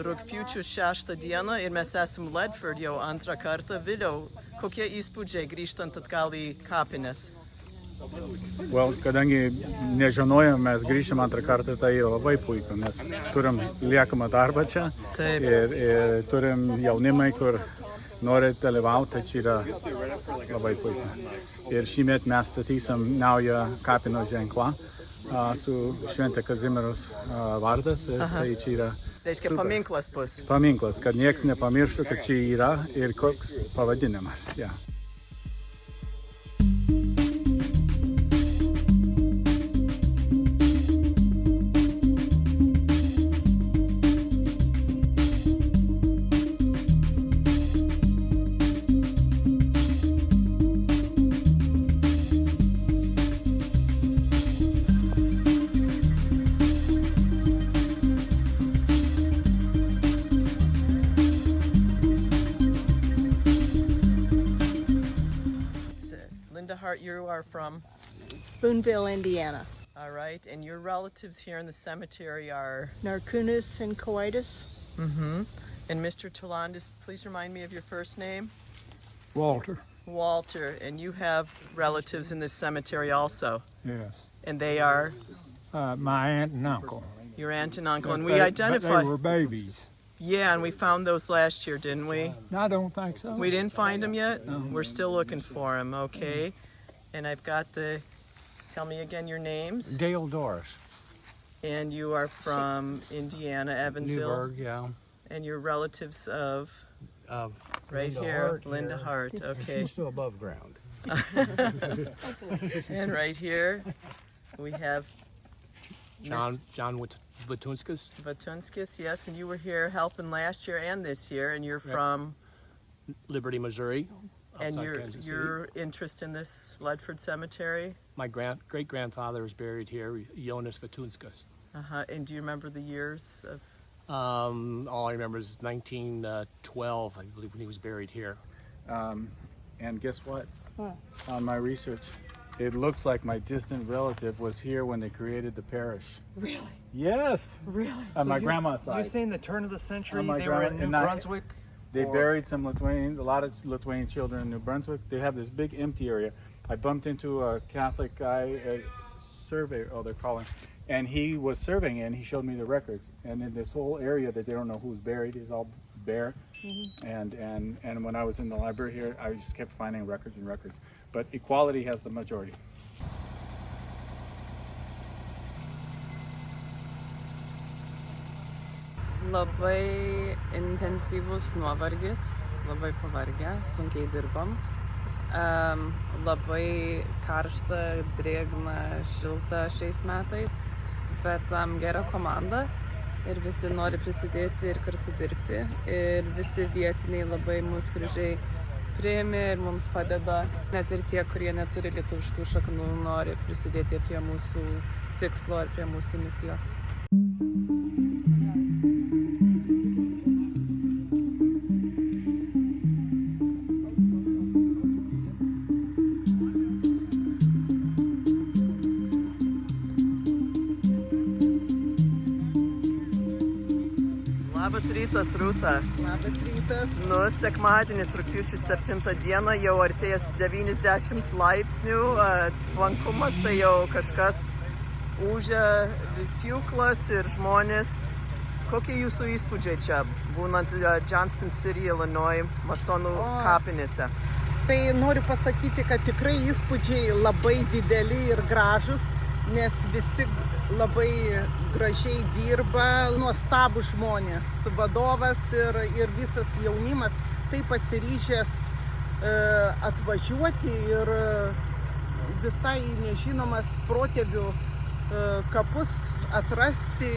rugpjūčio 6 dieną ir mes esam Ledford jau antrą kartą. Vėliau, kokie įspūdžiai grįžtant atgal į kapines? Well, kadangi nežinojom, mes grįžim antrą kartą, tai labai puiku, nes turim liekamą darbą čia ir turim jaunimai, kur nori dalyvauti, tai čia yra labai puiku. Ir šįmet mes statysim naują kapino ženklą su šventė Kazimieros vardas, tai čia yra Reiškia, paminklas bus. Paminklas, kad nieks nepamirštų, kad čia yra ir koks pavadinimas. Yeah. You are from? Boonville, Indiana. All right, and your relatives here in the cemetery are? Narkunis and Coitus. Mm-hmm. And Mr. Tolandis, please remind me of your first name? Walter. Walter, and you have relatives in this cemetery also? Yes. And they are? My aunt and uncle. Your aunt and uncle, and But we identified. But they were babies. Yeah, and we found those last year, didn't we? I don't think so. We didn't find them yet? No. We're still looking for them, okay. And I've got tell me again your names. Gail Doris. And you are from Indiana, Evansville? Newburgh, yeah. And your relatives of? Right Linda here, Hart Linda here. Hart, okay. She's still above ground. And right here, we have John Vatunskis. Vatunskis, yes, and you were here helping last year and this year, and you're from? Liberty, Missouri. And your interest in this Ledford Cemetery? My great-grandfather was buried here, Jonas Vatunskis. And do you remember the years of? All I remember is 1912, I believe, when he was buried here. And guess what? On my research, it looks like my distant relative was here when they created the parish. Really? Yes! Really? On my grandma's side. You're saying the turn of the century, my they were in grandma- New Brunswick? They buried a lot of Lithuanian children in New Brunswick. They have this big empty area. I bumped into a Catholic guy, a surveyor, they're calling, and he was surveying and he showed me the records. And in this whole area that they don't know who's buried is all bare. Mm-hmm. And when I was in the library here, I just kept finding records and records. But equality has the majority. Labai intensyvus nuovargis, labai pavargę, sunkiai dirbam. Labai karšta, drėgna, šilta šiais metais, bet gera komanda ir visi nori prisidėti ir kartu dirbti. Ir visi vietiniai labai mus gražiai priėmė ir mums padeda. Net ir tie, kurie neturi lietuviškų šaknų, nori prisidėti prie mūsų tikslo ir prie mūsų misijos. Labas rytas, Rūta. Labas rytas. Sekmadienis, rugpjūčio 7 dieną, jau artėjas 90 laipsnių, tvankumas, tai jau kažkas ūžia pjūklas ir žmonės. Kokie jūsų įspūdžiai čia, būnant Johnston City, Ilinojuje, masonų kapinėse? Tai noriu pasakyti, kad tikrai įspūdžiai labai dideli ir gražus, nes visi labai gražiai dirba, nuostabų žmonės, vadovas ir visas jaunimas tai pasiryžęs atvažiuoti ir visai nežinomas protėvių kapus atrasti.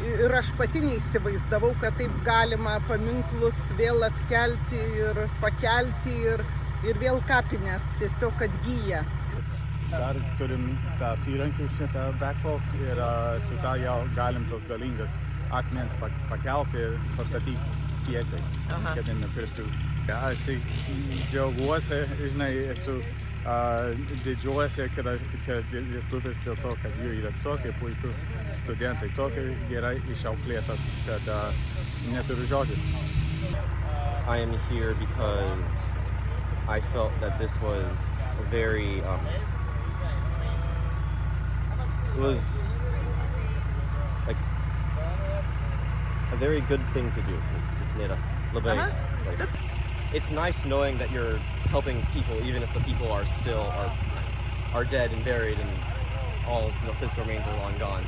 Ir aš pati neįsivaizdavau, kad taip galima paminklus vėl atkelti ir pakelti ir vėl kapinės tiesiog atgyja. Dar turim tas įrankius šitą backhoe ir su tą jau galim tos galingas akmens pakelti ir pastatyti tiesiai, kad nenukristų. Aš tai džiaugiuosi, žinai, esu didžiuosi, kad lietuvis dėl to, kad jų yra tokie puikūs studentai, tokie gerai išauklėtas, kad neturiu žodžių. I am here because I felt that this was a very, it was like a very good thing to do. It's nice knowing that you're helping people, even if the people are still are dead and buried and all physical remains are long gone.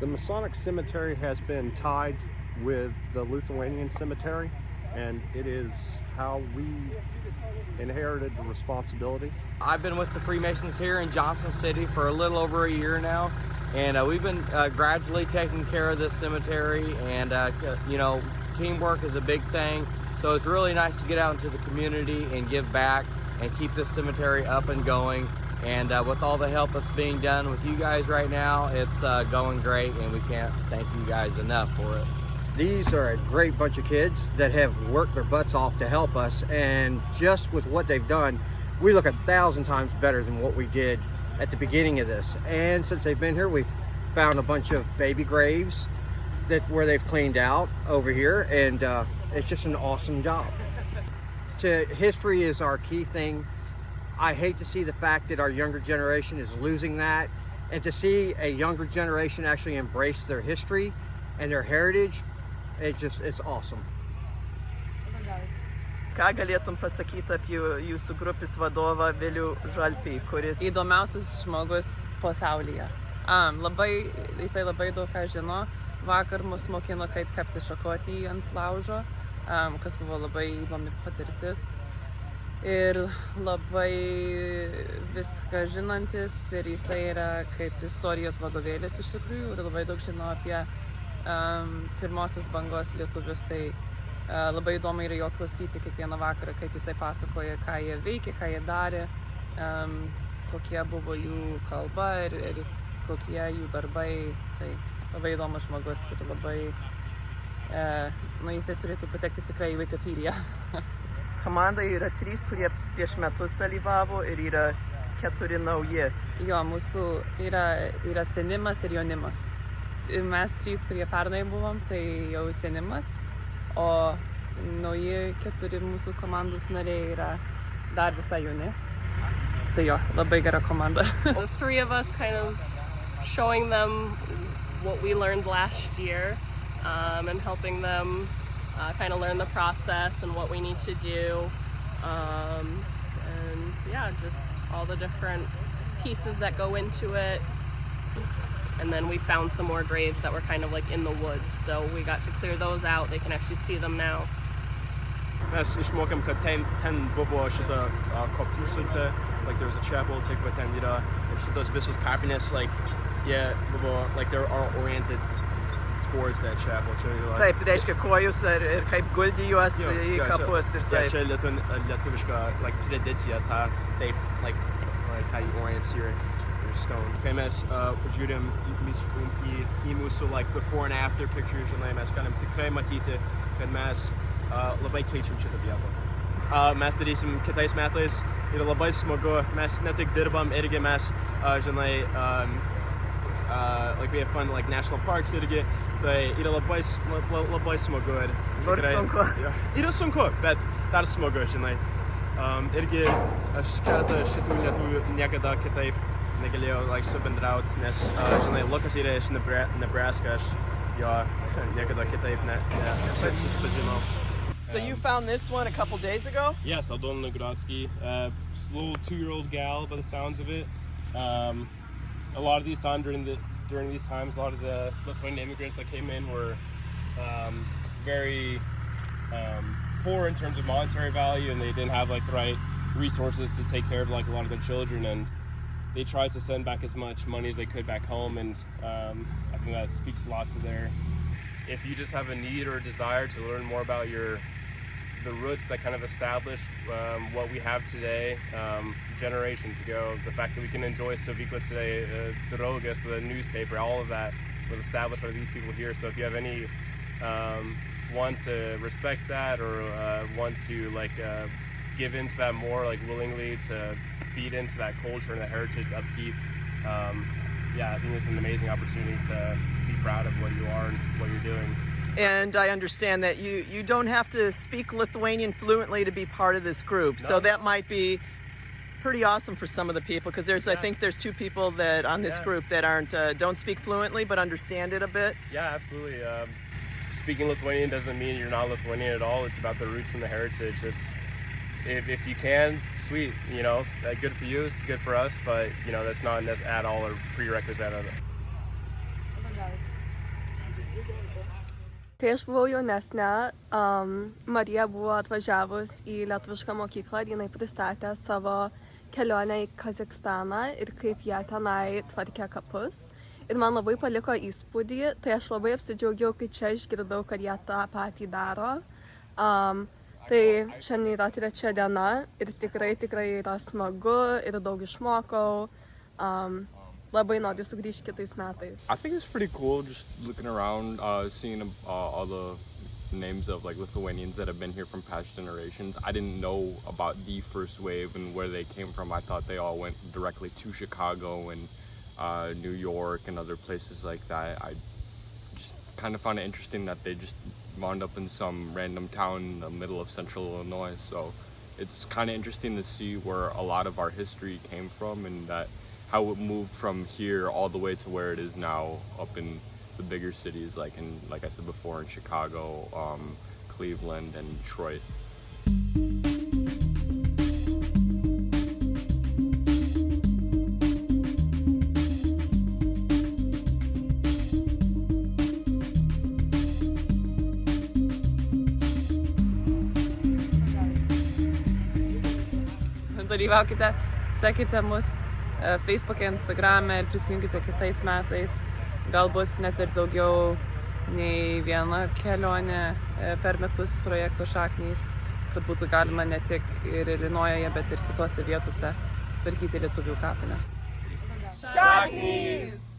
The Masonic Cemetery has been tied with the Lithuanian Cemetery, and it is how we inherited the responsibilities. I've been with the Freemasons here in Johnston City for a little over a year now, and we've been gradually taking care of this cemetery, and teamwork is a big thing, so it's really nice to get out into the community and give back and keep this cemetery up and going. And with all the help that's being done with you guys right now, it's going great, and we can't thank you guys enough for it. These are a great bunch of kids that have worked their butts off to help us, and just with what they've done, we look 1,000 times better than what we did at the beginning of this. And since they've been here, we've found a bunch of baby graves where they've cleaned out over here, and it's just an awesome job. History is our key thing. I hate to see the fact that our younger generation is losing that, and to see a younger generation actually embrace their history and their heritage, it's awesome. Ką galėtum pasakyti apie jūsų grupės vadovą Vilių Žalpį, kuris... Įdomiausias žmogus pasaulyje. Jisai labai daug ką žino. Vakar mus mokino, kaip kepti šakotį ant laužo, kas buvo labai įdomi patirtis. Ir labai viską žinantis, ir jisai yra kaip istorijos vadovėlis iš tikrųjų, ir labai daug žino apie pirmosios bangos lietuvius, tai labai įdomu yra jo klausyti kiekvieną vakarą, kaip jisai pasakoja, ką jie veikė, ką jie darė, kokie buvo jų kalba ir kokie jų darbai. Tai labai įdomus žmogus ir labai, jisai turėtų patekti tikrai į Wikipediją. Komanda yra 3, kurie prieš metus dalyvavo, ir yra 4 nauji. Jo, mūsų yra senimas ir jaunimas. Mes 3, kurie pernai buvom, tai jau senimas, o nauji 4 mūsų komandos nariai yra dar visai jauni. Tai jo, labai gera komanda. The 3 of us kind of showing them what we learned last year, and helping them kind of learn the process and what we need to do, and yeah, just all the different pieces that go into it. And then we found some more graves that were kind of like in the woods, so we got to clear those out. They can actually see them now. Mes išmokėm, kad ten buvo šita kopių stulpė, like there was a chapel, tik va ten yra, ir šitos visos kapinės, like jie buvo, like they're all oriented towards that chapel. Taip, reiškia kojus ir kaip guldi juos į kapus ir taip. Čia lietuviška tradicija, taip, like how you orient your stone. Kai mes pažiūrėjom į mūsų before and after pictures, mes galim tikrai matyti, kad mes labai keičiam šitą vietą. Mes darysim kitais metais ir labai smagu, mes ne tik dirbam, irgi mes, we have fun national parks irgi, tai yra labai smagu. Nors sunku. Yra sunku, bet dar smagu, Irgi aš keletą šitų lietuvių niekada kitaip negalėjau subendrauti, nes, Lukas yra iš Nebraska, aš jo niekada kitaip nesusipažinau. So you found this one a couple days ago? Yes, Aldona Nagrodsky, little 2-year-old gal by the sounds of it. A lot of these times during these times, a lot of the Lithuanian immigrants that came in were very poor in terms of monetary value, and they didn't have the right resources to take care of a lot of their children, and they tried to send back as much money as they could back home, and I think that speaks a lot to if you just have a need or a desire to learn more about the roots that kind of established what we have today generations ago, the fact that we can enjoy Vyko today, Draugas, the newspaper, all of that was established by these people here. So if you have any want to respect that or want to give into that more willingly to feed into that culture and the heritage upkeep, I think it's an amazing opportunity to be proud of what you are and what you're doing. And I understand that you don't have to speak Lithuanian fluently to be part of this group. No. So that might be pretty awesome for some of the people, because I think there's 2 people that on this group that don't speak fluently but understand it a bit. Yeah, absolutely. Speaking Lithuanian doesn't mean you're not Lithuanian at all. It's about the roots and the heritage. If you can, sweet, good for you, it's good for us, but that's not at all a prerequisite of it. Kai aš buvau jaunesnė, Marija buvo atvažiavus į lietuvišką mokyklą ir jinai pristatė savo kelionę į Kazakstaną ir kaip jie tenai tvarkė kapus. Ir man labai paliko įspūdį, tai aš labai apsidžiaugiau, kai čia išgirdau, kad jie tą patį daro. Tai šiandien yra 3 diena ir tikrai yra smagu ir daug išmokau. Labai noriu sugrįžti kitais metais. I think it's pretty cool just looking around, seeing all the names of Lithuanians that have been here from past generations. I didn't know about the first wave and where they came from. I thought they all went directly to Chicago and New York and other places like that. I just kind of found it interesting that they just wound up in some random town in the middle of central Illinois. So it's kind of interesting to see where a lot of our history came from and that how it moved from here all the way to where it is now up in the bigger cities like I said before in Chicago, Cleveland and Detroit. Dalyvaukite, sekite mus Facebook'e, Instagram'e ir prisijungite kitais metais. Gal bus net ir daugiau nei viena kelionė per metus projekto Šaknys, kad būtų galima ne tik ir Ilinojuje, bet ir kitose vietose tvarkyti lietuvių kapines. Šaknys!